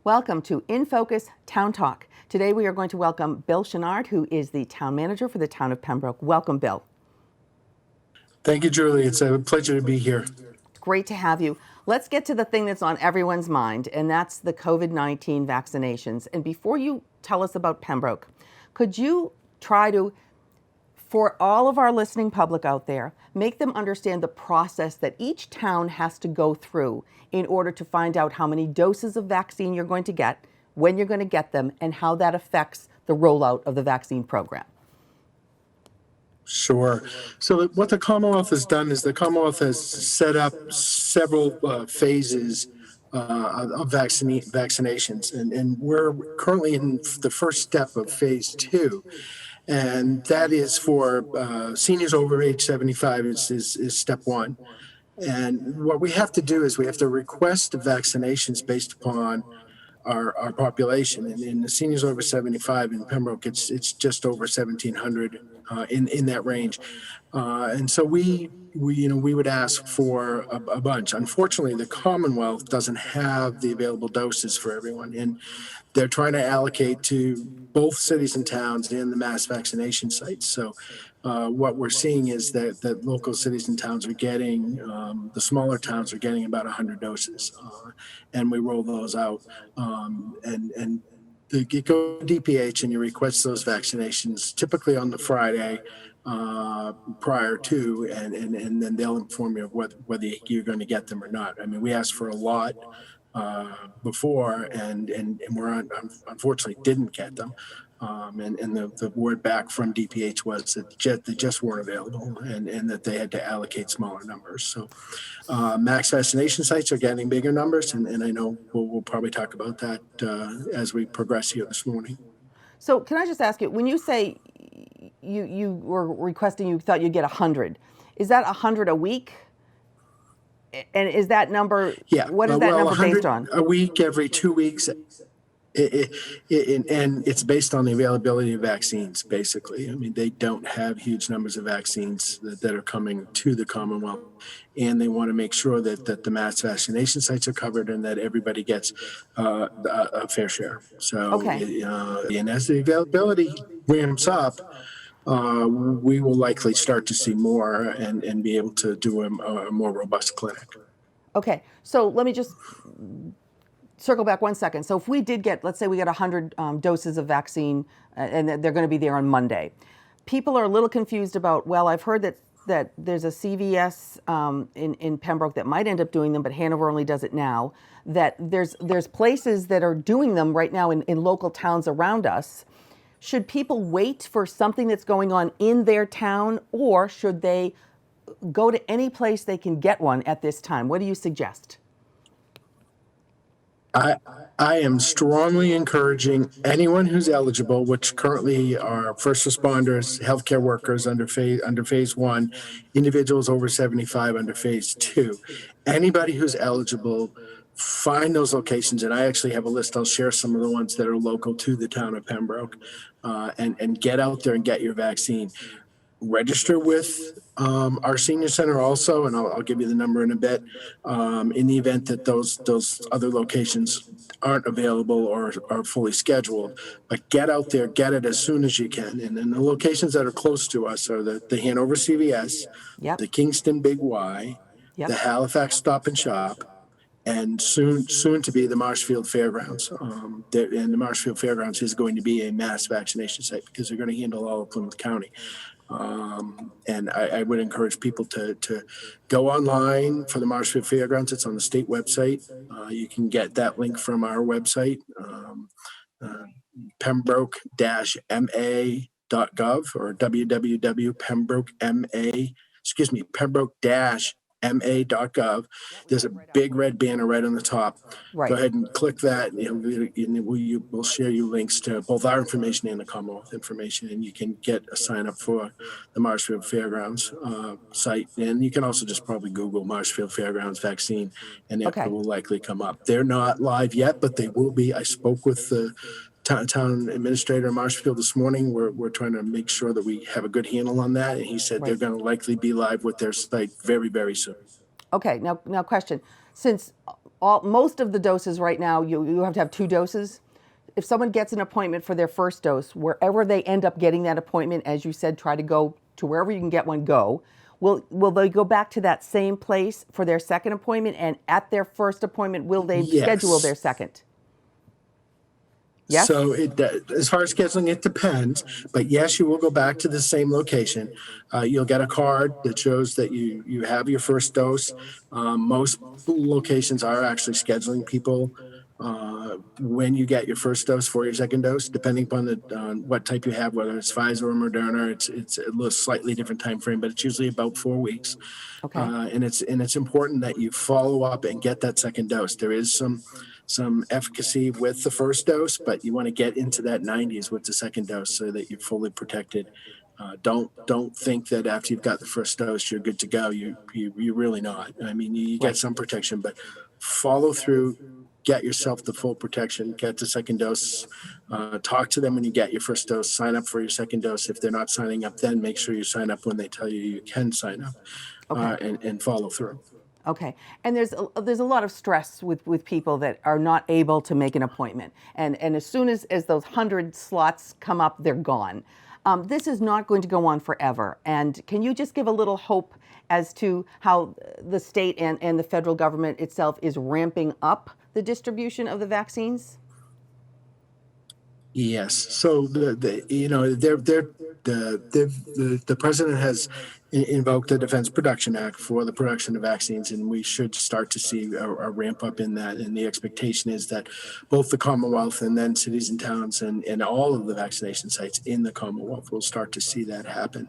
Welcome to InFocus Town Talk. Today we are going to welcome Bill Chenard, who is the town manager for the town of Pembroke. Welcome, Bill. Thank you, Julie. It's a pleasure to be here. It's great to have you. Let's get to the thing that's on everyone's mind, and that's the COVID-19 vaccinations. And before you tell us about Pembroke, could you try to, for all of our listening public out there, make them understand the process that each town has to go through in order to find out how many doses of vaccine you're going to get, when you're going to get them, and how that affects the rollout of the vaccine program? Sure. So what the Commonwealth has done is the Commonwealth has set up several phases of vaccinations, and we're currently in the first step of phase 2. And that is for seniors over age 75 is step 1. And what we have to do is we have to request the vaccinations based upon our population. And in the seniors over 75 in Pembroke, it's just over 1,700 in that range. And so we would ask for a bunch. Unfortunately, the Commonwealth doesn't have the available doses for everyone. And they're trying to allocate to both cities and towns and the mass vaccination sites. So what we're seeing is that local cities and towns are getting, the smaller towns are getting about 100 doses, and we roll those out. And you go to DPH and you request those vaccinations typically on the Friday prior to, and then they'll inform you of whether you're going to get them or not. I mean, we asked for a lot before, and we're unfortunately didn't get them. And the word back from DPH was that they just weren't available, and that they had to allocate smaller numbers. So max vaccination sites are getting bigger numbers, and I know we'll probably talk about that as we progress here this morning. So can I just ask you, when you say you were requesting, you thought you'd get 100, is that 100 a week? And is that number, what is that number based on? A week, every 2 weeks. And it's based on the availability of vaccines, basically. I mean, they don't have huge numbers of vaccines that are coming to the Commonwealth, and they want to make sure that the mass vaccination sites are covered and that everybody gets a fair share. So, and as the availability ramps up, we will likely start to see more and be able to do a more robust clinic. Okay, so let me just circle back 1 second. So if we did get, let's say we get 100 doses of vaccine and they're going to be there on Monday, people are a little confused about, well, I've heard that there's a CVS in Pembroke that might end up doing them, but Hanover only does it now, that there's places that are doing them right now in local towns around us. Should people wait for something that's going on in their town, or should they go to any place they can get one at this time? What do you suggest? I am strongly encouraging anyone who's eligible, which currently are first responders, healthcare workers under phase 1, individuals over 75 under phase 2. Anybody who's eligible, find those locations, and I actually have a list. I'll share some of the ones that are local to the town of Pembroke, and get out there and get your vaccine. Register with our senior center also, and I'll give you the number in a bit, in the event that those other locations aren't available or are fully scheduled. But get out there, get it as soon as you can. And then the locations that are close to us are the Hanover CVS, the Kingston Big Y, the Halifax Stop and Shop, and soon to be the Marshfield Fairgrounds. And the Marshfield Fairgrounds is going to be a mass vaccination site because they're going to handle all of Plymouth County. And I would encourage people to go online for the Marshfield Fairgrounds. It's on the state website. You can get that link from our website, pembroke-ma.gov or Pembroke-ma.gov. There's a big red banner right on the top. Go ahead and click that. We'll share you links to both our information and the Commonwealth information, and you can get a sign up for the Marshfield Fairgrounds site. And you can also just probably Google Marshfield Fairgrounds vaccine, and it will likely come up. They're not live yet, but they will be. I spoke with the town administrator in Marshfield this morning. We're trying to make sure that we have a good handle on that, and he said they're going to likely be live with their site very, very soon. Okay, now question. Since most of the doses right now, you have to have 2 doses. If someone gets an appointment for their first dose, wherever they end up getting that appointment, as you said, try to go to wherever you can get one, go. Will they go back to that same place for their second appointment? And at their first appointment, will they schedule their Yes. second? Yes? So as far as scheduling, it depends. But yes, you will go back to the same location. You'll get a card that shows that you have your first dose. Most locations are actually scheduling people when you get your first dose for your second dose, depending upon what type you have, whether it's Pfizer or Moderna. It's a little slightly different time frame, but it's usually about 4 weeks. Okay. And it's important that you follow up and get that second dose. There is some efficacy with the first dose, but you want to get into that 90s with the second dose so that you're fully protected. Don't think that after you've got the first dose you're good to go. You're really not. I mean, you get some protection, but follow through. Get yourself the full protection. Get the second dose. Talk to them when you get your first dose. Sign up for your second dose. If they're not signing up, then make sure you sign up when they tell you you can sign up, and follow through. Okay, and there's a lot of stress with people that are not able to make an appointment, and as soon as those 100 slots come up, they're gone. This is not going to go on forever. And can you just give a little hope as to how the state and the federal government itself is ramping up the distribution of the vaccines? Yes. So the president has invoked the Defense Production Act for the production of vaccines, and we should start to see a ramp up in that. And the expectation is that both the Commonwealth and then cities and towns and all of the vaccination sites in the Commonwealth will start to see that happen.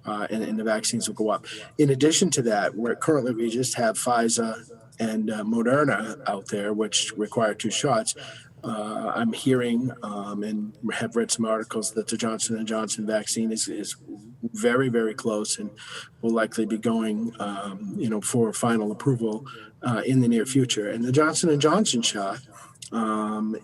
And the vaccines will go up. In addition to that, we just have Pfizer and Moderna out there, which require 2 shots. I'm hearing and have read some articles that the Johnson & Johnson vaccine is very, very close and will likely be going, for final approval in the near future. And the Johnson & Johnson shot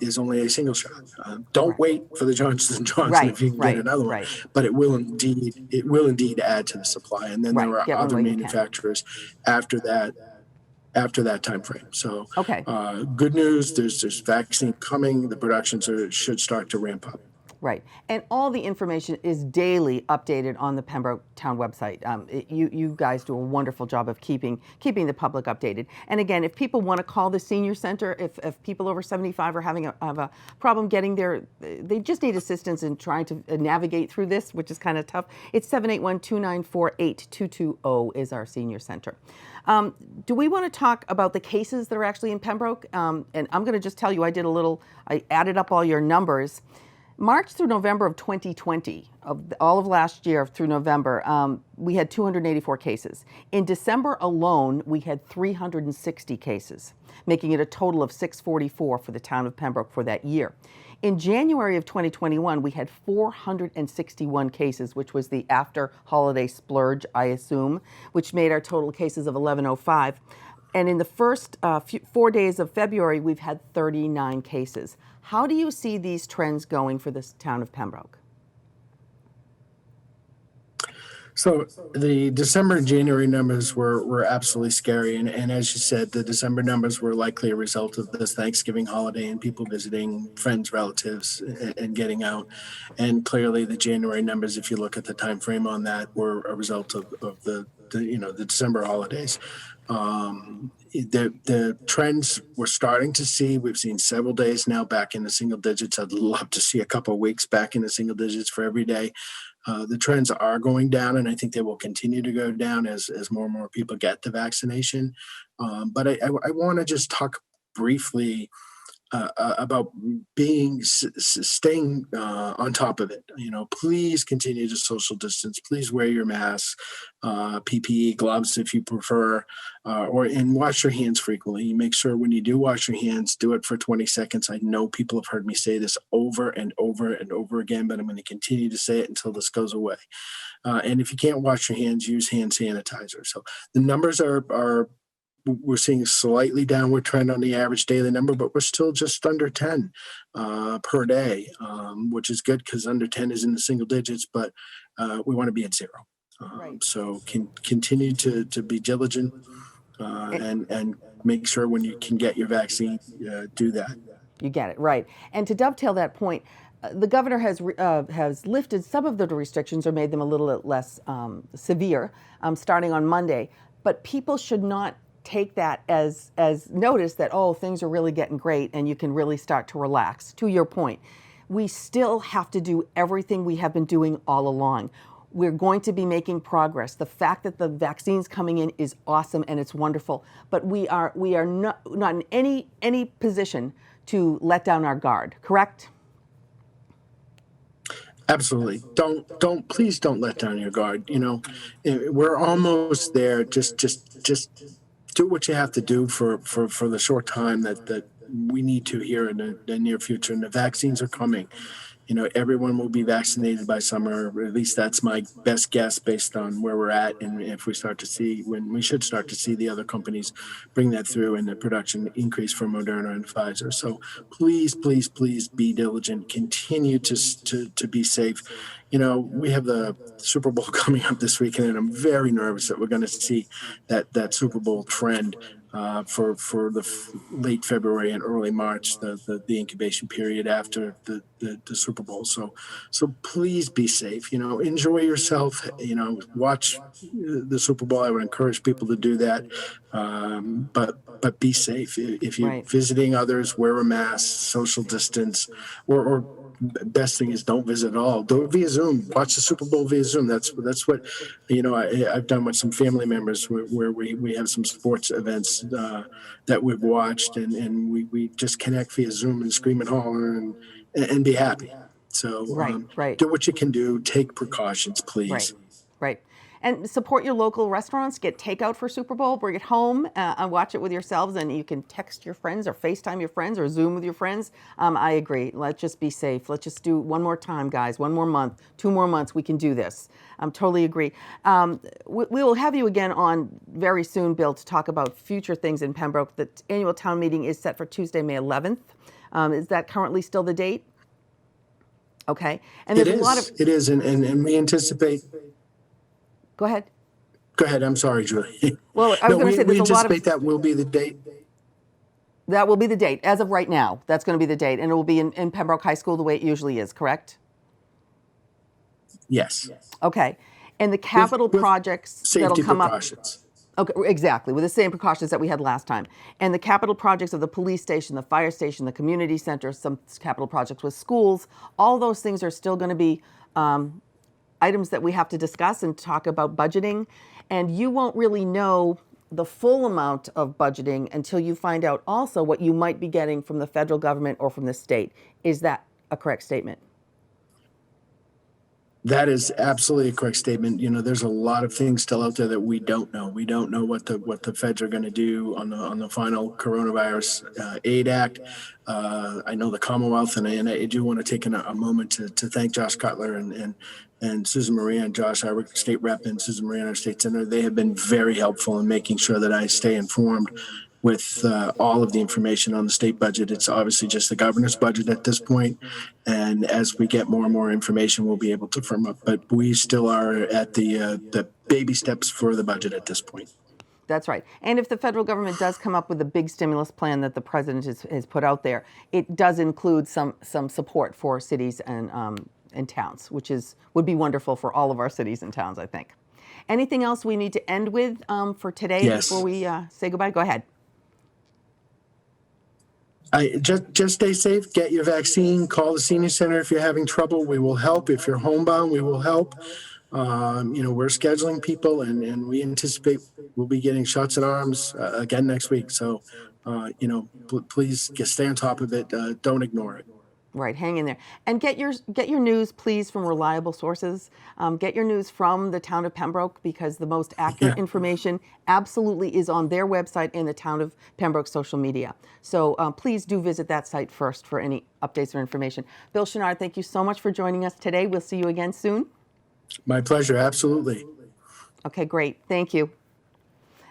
is only a single shot. Don't wait for the Johnson & Johnson if you can get another one, but it will indeed add to the supply. And then there are other manufacturers after that time frame. So good news, there's vaccine coming. The productions should start to ramp up. Right. And all the information is daily updated on the Pembroke Town website. You guys do a wonderful job of keeping the public updated. And again, if people want to call the senior center, if people over 75 are having a problem getting there, they just need assistance in trying to navigate through this, which is kind of tough. It's 781-294-8220 is our senior center. Do we want to talk about the cases that are actually in Pembroke? And I'm going to just tell you, I added up all your numbers. March through November of 2020, all of last year through November, we had 284 cases. In December alone, we had 360 cases, making it a total of 644 for the town of Pembroke for that year. In January of 2021, we had 461 cases, which was the after-holiday splurge, I assume, which made our total cases of 1,105. And in the first 4 days of February, we've had 39 cases. How do you see these trends going for this town of Pembroke? So the December and January numbers were absolutely scary. And as you said, the December numbers were likely a result of this Thanksgiving holiday and people visiting friends, relatives, and getting out. And clearly the January numbers, if you look at the time frame on that, were a result of the December holidays. The trends we're starting to see, we've seen several days now back in the single digits. I'd love to see a couple of weeks back in the single digits for every day. The trends are going down, and I think they will continue to go down as more and more people get the vaccination. But I want to just talk briefly about staying on top of it. Please continue to social distance. Please wear your mask, PPE, gloves if you prefer, and wash your hands frequently. You make sure when you do wash your hands, do it for 20 seconds. I know people have heard me say this over and over and over again, but I'm going to continue to say it until this goes away. And if you can't wash your hands, use hand sanitizer. So the numbers we're seeing a slightly downward trend on the average daily number, but we're still just under 10 per day, which is good because under 10 is in the single digits, but we want to be at 0. So continue to be diligent and make sure when you can get your vaccine, do that. You get it, right. And to dovetail that point, the governor has lifted some of the restrictions or made them a little less severe starting on Monday. But people should not take that as notice that, oh, things are really getting great and you can really start to relax. To your point, we still have to do everything we have been doing all along. We're going to be making progress. The fact that the vaccine's coming in is awesome and it's wonderful, but we are not in any position to let down our guard, correct? Absolutely. Please don't let down your guard. You know, we're almost there. Just do what you have to do for the short time that we need to here in the near future. And the vaccines are coming. You know, everyone will be vaccinated by summer, or at least that's my best guess based on where we're at. And if we start to see, when we should start to see the other companies bring that through and the production increase for Moderna and Pfizer. So please, please, please be diligent. Continue to be safe. You know, we have the Super Bowl coming up this weekend, and I'm very nervous that we're going to see that Super Bowl trend for late February and early March, the incubation period after the Super Bowl. So please be safe. You know, enjoy yourself. You know, watch the Super Bowl. I would encourage people to do that. But be safe. If you're visiting others, wear a mask, social distance, or best thing is don't visit at all. Do it via Zoom. Watch the Super Bowl via Zoom. That's what, you know, I've done with some family members where we have some sports events that we've watched, and we just connect via Zoom and scream and holler and be happy. So do what you can do. Take precautions, please. Right. And support your local restaurants. Get takeout for Super Bowl. Bring it home and watch it with yourselves. And you can text your friends or FaceTime your friends or Zoom with your friends. I agree. Let's just be safe. Let's just do one more time, guys. 1 more month, 2 more months. We can do this. Totally agree. We will have you again on very soon, Bill, to talk about future things in Pembroke. The annual town meeting is set for Tuesday, May 11th. Is that currently still the date? Okay. And there's a lot of... It is. And we anticipate... Go ahead. Go ahead. I'm sorry, Julie. Well, I was going to say there's a lot of... We anticipate that will be the date. That will be the date. As of right now, that's going to be the date. And it will be in Pembroke High School the way it usually is, correct? Yes. Okay. And the capital projects that'll come up... Okay, exactly, with the same precautions that we had last time. And the capital projects of the police station, the fire station, the community center, some capital projects with schools, all those things are still going to be... items that we have to discuss and talk about budgeting. And you won't really know the full amount of budgeting until you find out also what you might be getting from the federal government or from the state. Is that a correct statement? That is absolutely a correct statement. You know, there's a lot of things still out there that we don't know. We don't know what the feds are going to do on the final coronavirus aid act. I know the Commonwealth, and I do want to take a moment to thank Josh Cutler and Susan Maria and Josh, our state rep, and Susan Maria, our state senator. They have been very helpful in making sure that I stay informed with all of the information on the state budget. It's obviously just the governor's budget at this point. And as we get more and more information, we'll be able to firm up. But we still are at the baby steps for the budget at this point. That's right. And if the federal government does come up with a big stimulus plan that the president has put out there, it does include some support for cities and towns, which would be wonderful for all of our cities and towns, I think. Anything else we need to end with for today before we say goodbye? Go ahead. Just stay safe, get your vaccine, call the senior center if you're having trouble. We will help. If you're homebound, we will help. You know, we're scheduling people, and we anticipate we'll be getting shots in arms again next week. So, you know, please stay on top of it. Don't ignore it. Right, hang in there. And get your news, please, from reliable sources. Get your news from the town of Pembroke, because the most accurate information absolutely is on their website and the town of Pembroke social media. So please do visit that site first for any updates or information. Bill Chenard, thank you so much for joining us today. We'll see you again soon. My pleasure, absolutely. Okay, great. Thank you.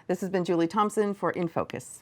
This has been Julie Thompson for InFocus.